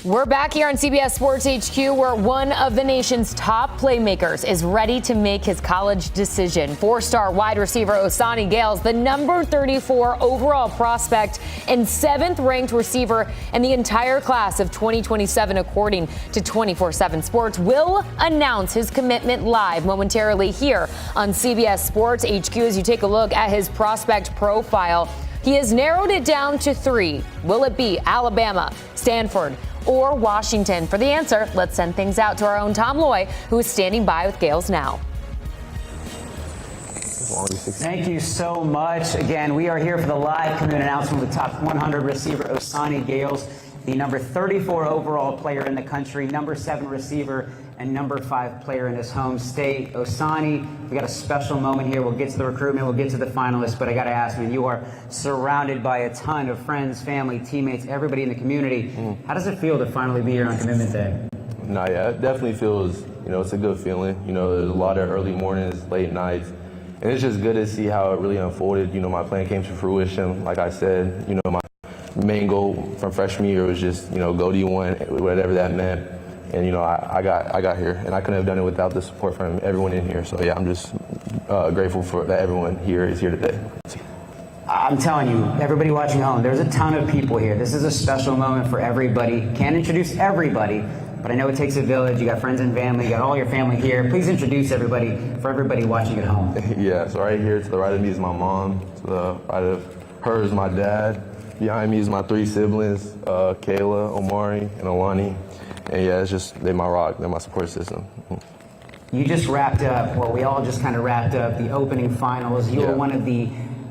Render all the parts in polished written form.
We're back here on CBS Sports HQ, where one of the nation's top playmakers is ready to make his college decision. Four-star wide receiver Osani Gails, the number 34 overall prospect and 7th-ranked receiver in the entire class of 2027, according to 24/7 Sports, will announce his commitment live momentarily here on CBS Sports HQ. As you take a look at his prospect profile, he has narrowed it down to 3. Will it be Alabama, Stanford, or Washington? For the answer, let's send things out to our own Tom Loy, who is standing by with Gails now. Thank you so much. Again, we are here for the live commitment announcement with top 100 receiver Osani Gails, the number 34 overall player in the country, number 7 receiver, and number 5 player in his home state. Osani, we got a special moment here. We'll get to the recruitment, we'll get to the finalists, but I got to ask, man, you are surrounded by a ton of friends, family, teammates, everybody in the community. How does it feel to finally be here on commitment day? No, yeah, it definitely feels, it's a good feeling. There's a lot of early mornings, late nights, and it's just good to see how it really unfolded. My plan came to fruition. Like I said, my main goal from freshman year was just, go D1, whatever that meant. And, I got here, and I couldn't have done it without the support from everyone in here. So, yeah, I'm just grateful for that everyone here is here today. I'm telling you, everybody watching home, there's a ton of people here. This is a special moment for everybody. Can't introduce everybody, but I know it takes a village. You got friends and family. You got all your family here. Please introduce everybody for everybody watching at home. Yeah, so right here to the right of me is my mom. To the right of her is my dad. Behind me is my 3 siblings, Kayla, Omari, and Alani. And yeah, it's just, they're my rock, they're my support system. You just wrapped up, well, we all just kind of wrapped up the opening finals. You were one of the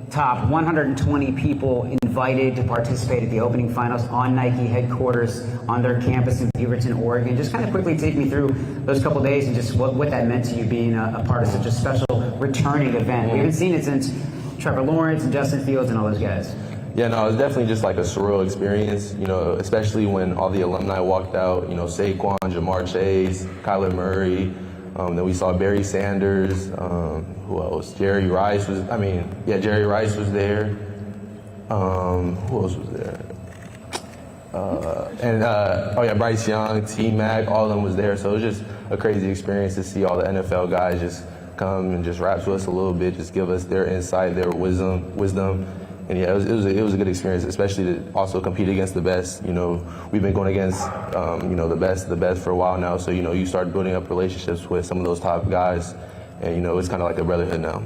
top 120 people invited to participate at the opening finals on Nike headquarters on their campus in Beaverton, Oregon. Just kind of quickly take me through those couple days and just what that meant to you being a part of such a special returning event. We haven't seen it since Trevor Lawrence and Justin Fields and all those guys. Yeah, no, it was definitely just like a surreal experience, especially when all the alumni walked out, Saquon, Jamar Chase, Kyler Murray, then we saw Barry Sanders, who else? Jerry Rice was there. Who else was there? Bryce Young, T-Mac, all of them was there. So it was just a crazy experience to see all the NFL guys just come and just rap to us a little bit, just give us their insight, their wisdom. And yeah, it was a good experience, especially to also compete against the best. We've been going against, the best for a while now. So, you start building up relationships with some of those top guys. And, it's kind of like a brotherhood now.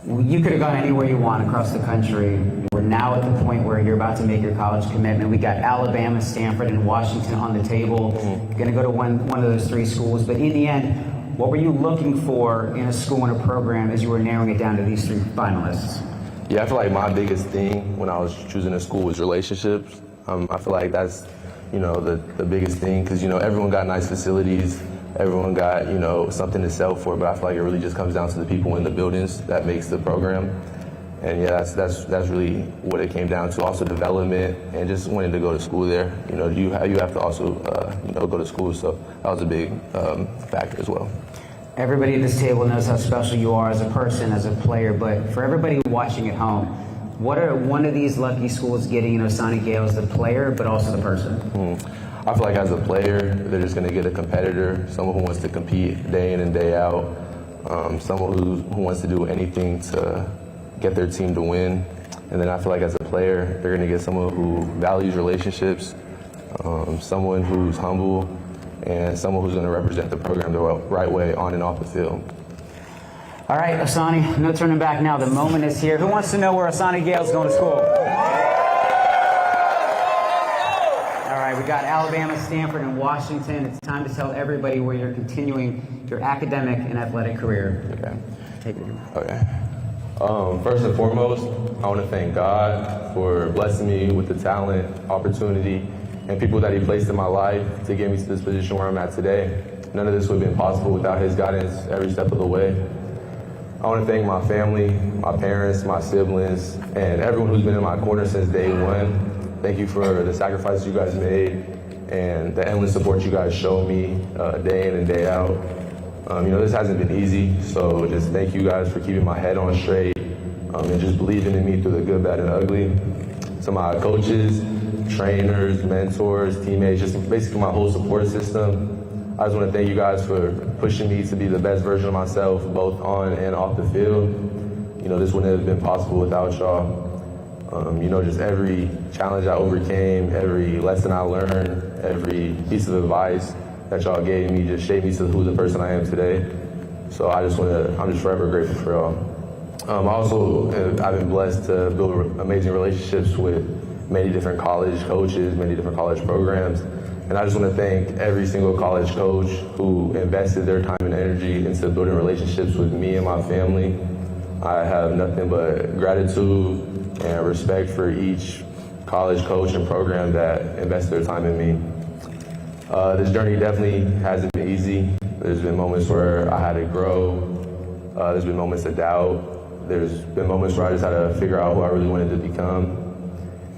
You could have gone anywhere you want across the country. We're now at the point where you're about to make your college commitment. We got Alabama, Stanford, and Washington on the table. You're going to go to one of those 3 schools. But in the end, what were you looking for in a school and a program as you were narrowing it down to these 3 finalists? Yeah, I feel like my biggest thing when I was choosing a school was relationships. I feel like that's, the biggest thing because, everyone got nice facilities, everyone got, something to sell for, but I feel like it really just comes down to the people in the buildings that makes the program. And yeah, that's really what it came down to. Also development and just wanting to go to school there. You have to also, go to school, so that was a big factor as well. Everybody at this table knows how special you are as a person, as a player, but for everybody watching at home, what are one of these lucky schools getting in Osani Gails, the player, but also the person? I feel like as a player, they're just going to get a competitor, someone who wants to compete day in and day out, someone who wants to do anything to get their team to win. And then I feel like as a player, they're going to get someone who values relationships, someone who's humble, and someone who's going to represent the program the right way on and off the field. All right, Osani, no turning back now. The moment is here. Who wants to know where Osani Gails is going to school? All right, we got Alabama, Stanford, and Washington. It's time to tell everybody where you're continuing your academic and athletic career. Okay. Take it. Okay. First and foremost, I want to thank God for blessing me with the talent, opportunity, and people that He placed in my life to get me to this position where I'm at today. None of this would have been possible without His guidance every step of the way. I want to thank my family, my parents, my siblings, and everyone who's been in my corner since day one. Thank you for the sacrifices you guys made and the endless support you guys show me day in and day out. This hasn't been easy, so just thank you guys for keeping my head on straight and just believing in me through the good, bad, and ugly. To my coaches, trainers, mentors, teammates, just basically my whole support system. I just want to thank you guys for pushing me to be the best version of myself, both on and off the field. You know, this wouldn't have been possible without y'all. You know, just every challenge I overcame, every lesson I learned, every piece of advice that y'all gave me just shaped me to who the person I am today. So I'm just forever grateful for y'all. I've been blessed to build amazing relationships with many different college coaches, many different college programs. And I just want to thank every single college coach who invested their time and energy into building relationships with me and my family. I have nothing but gratitude and respect for each college coach and program that invested their time in me. This journey definitely hasn't been easy. There's been moments where I had to grow. There's been moments of doubt. There's been moments where I just had to figure out who I really wanted to become.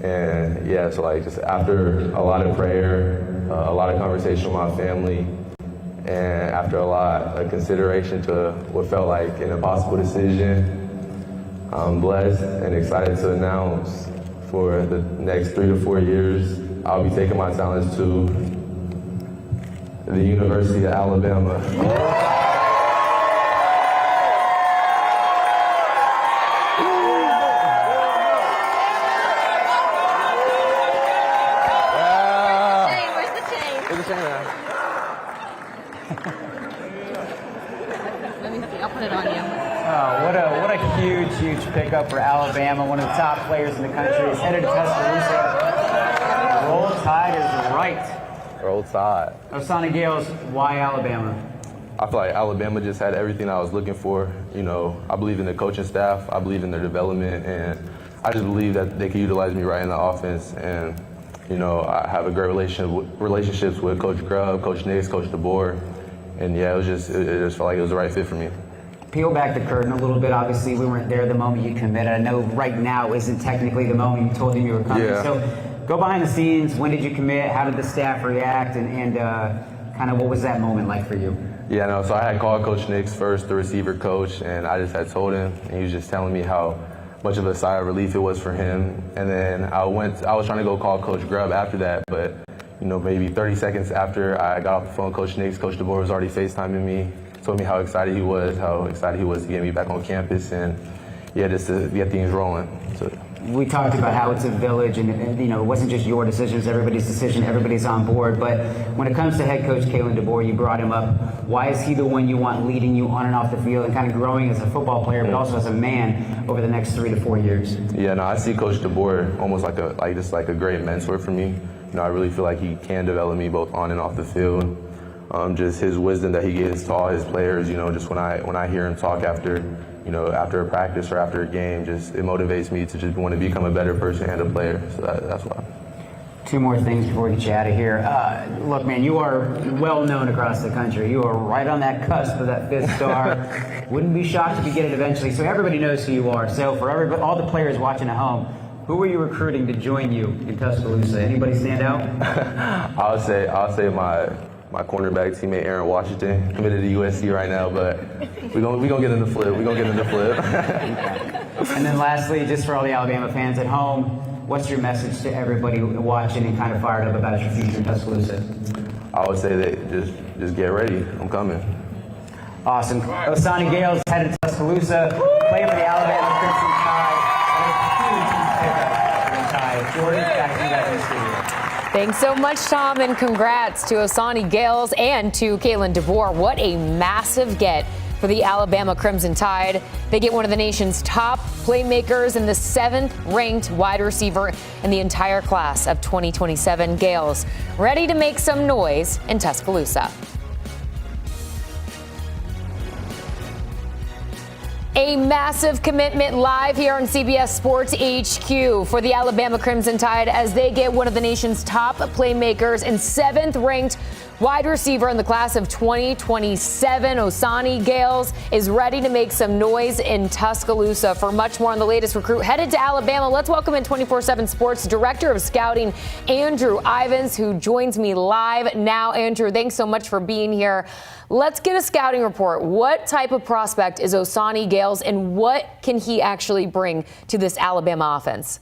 And yeah, so like just after a lot of prayer, a lot of conversation with my family, and after a lot of consideration to what felt like an impossible decision, I'm blessed and excited to announce for the next 3 to 4 years, I'll be taking my talents to the University of Alabama. What a huge pickup for Alabama. One of the top players in the country is headed to Tuscaloosa. Roll Tide is right. Roll Tide. Osani Gails, why Alabama? I feel like Alabama just had everything I was looking for. You know, I believe in the coaching staff. I believe in their development, and I just believe that they can utilize me right in the offense. And you know, I have a great relationships with Coach Grubb, Coach Nix, Coach DeBoer, and yeah, it just felt like it was the right fit for me. Peel back the curtain a little bit. Obviously, we weren't there the moment you committed. I know right now isn't technically the moment you told him you were coming. Yeah. So go behind the scenes. When did you commit? How did the staff react? And kind of what was that moment like for you? Yeah, no, so I had called Coach Nix first, the receiver coach, and I just had told him, and he was just telling me how much of a sigh of relief it was for him. And then I was trying to go call Coach Grubb after that, but you know, maybe 30 seconds after I got off the phone, Coach Nix, Coach DeBoer was already FaceTiming me, told me how excited he was to get me back on campus, and yeah, just to get things rolling. So. We talked about how it's a village, and you know, it wasn't just your decision, it's everybody's decision, everybody's on board. But when it comes to head coach Kalen DeBoer, you brought him up. Why is he the one you want leading you on and off the field and kind of growing as a football player, but also as a man over the next 3 to 4 years? Yeah, no, I see Coach DeBoer almost like a great mentor for me. You know, I really feel like he can develop me both on and off the field. Just his wisdom that he gives to all his players. You know, just when I hear him talk after a practice or after a game, just it motivates me to just want to become a better person and a player. So that's why. 2 more things before we get you out of here. Look, man, you are well known across the country. You are right on that cusp of that 5th star. Wouldn't be shocked if you get it eventually. So everybody knows who you are. So for all the players watching at home, who were you recruiting to join you in Tuscaloosa? Anybody stand out? I'll say my cornerback teammate Aaron Washington, committed to USC right now, but we gonna get in the flip. And then lastly, just for all the Alabama fans at home, what's your message to everybody watching and kind of fired up about your future in Tuscaloosa? I would say that just get ready. I'm coming. Awesome. Osani Gails headed to Tuscaloosa, playing for the Alabama Crimson Tide. Jordan, back to you guys in the studio. Thanks so much, Tom, and congrats to Osani Gails and to Kalen DeBoer. What a massive get for the Alabama Crimson Tide. They get one of the nation's top playmakers and the 7th-ranked wide receiver in the entire class of 2027. Gails ready to make some noise in Tuscaloosa. A massive commitment live here on CBS Sports HQ for the Alabama Crimson Tide as they get one of the nation's top playmakers and 7th-ranked wide receiver in the class of 2027. Osani Gails is ready to make some noise in Tuscaloosa. For much more on the latest recruit headed to Alabama, let's welcome in 24/7 Sports Director of Scouting, Andrew Ivins, who joins me live now. Andrew, thanks so much for being here. Let's get a scouting report. What type of prospect is Osani Gails, and what can he actually bring to this Alabama offense?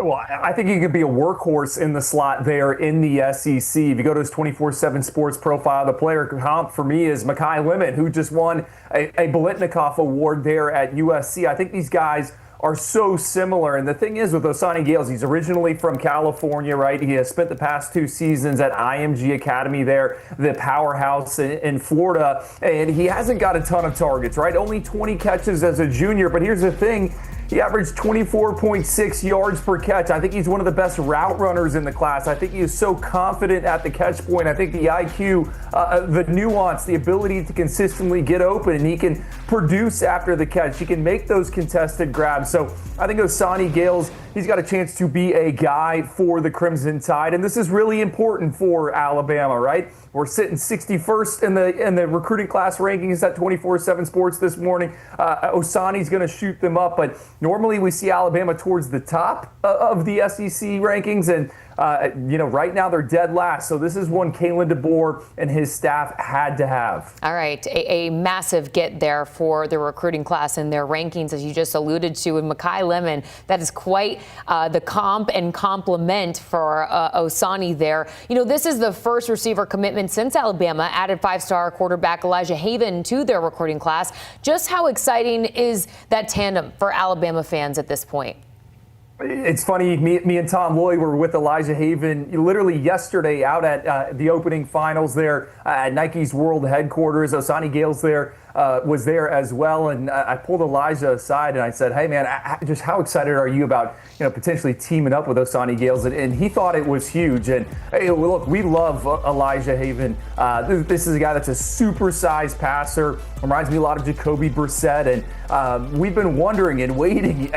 Well, I think he could be a workhorse in the slot there in the SEC. If you go to his 24/7 Sports profile, the player comp for me is Makai Lemon, who just won a Biletnikoff Award there at USC. I think these guys are so similar. And the thing is with Osani Gails, he's originally from California, right? He has spent the past 2 seasons at IMG Academy there, the powerhouse in Florida. And he hasn't got a ton of targets, right? Only 20 catches as a junior. But here's the thing. He averaged 24.6 yards per catch. I think he's one of the best route runners in the class. I think he is so confident at the catch point. I think the IQ, the nuance, the ability to consistently get open, and he can produce after the catch. He can make those contested grabs. So I think Osani Gails, he's got a chance to be a guy for the Crimson Tide. And this is really important for Alabama, right? We're sitting 61st in the recruiting class rankings at 24/7 Sports this morning. Osani's going to shoot them up, but normally we see Alabama towards the top of the SEC rankings, and right now they're dead last. So this is one Kalen DeBoer and his staff had to have. All right, a massive get there for the recruiting class and their rankings, as you just alluded to. And Makai Lemon, that is quite the comp and compliment for Osani there. This is the first receiver commitment since Alabama added 5-star quarterback Elijah Haven to their recruiting class. Just how exciting is that tandem for Alabama fans at this point? It's funny, me and Tom Lloyd were with Elijah Haven literally yesterday out at the opening finals there at Nike's world headquarters. Osani Gails there was there as well, and I pulled Elijah aside and I said, "Hey man, just how excited are you about potentially teaming up with Osani Gails?" And he thought it was huge. And hey, look, we love Elijah Haven. This is a guy that's a super-sized passer. Reminds me a lot of Jacoby Brissett, and we've been wondering and waiting.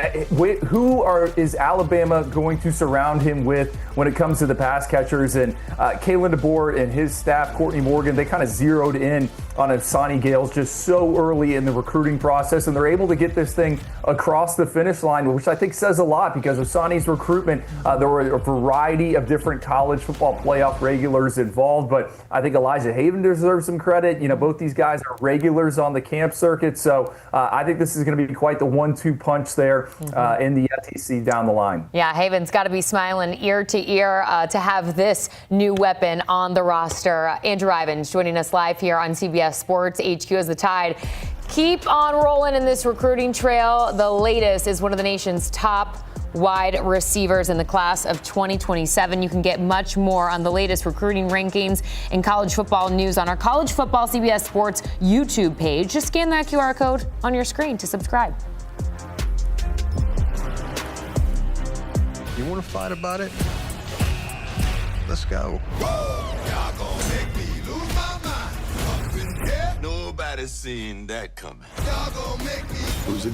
Who is Alabama going to surround him with when it comes to the pass catchers? And Kalen DeBoer and his staff, Courtney Morgan, they kind of zeroed in on Osani Gails just so early in the recruiting process, and they're able to get this thing across the finish line, which I think says a lot, because Osani's recruitment, there were a variety of different college football playoff regulars involved, but I think Elijah Haven deserves some credit. Both these guys are regulars on the camp circuit, so I think this is going to be quite the 1-2 punch there in the SEC down the line. Yeah, Haven's got to be smiling ear to ear to have this new weapon on the roster. Andrew Ivins joining us live here on CBS Sports HQ as the Tide keep on rolling in this recruiting trail. The latest is one of the nation's top wide receivers in the class of 2027. You can get much more on the latest recruiting rankings and college football news on our College Football CBS Sports YouTube page. Just scan that QR code on your screen to subscribe. You want to fight about it? Let's go. Y'all gonna make me lose my mind. Up in here, nobody's seen that coming. Y'all gonna make me lose again.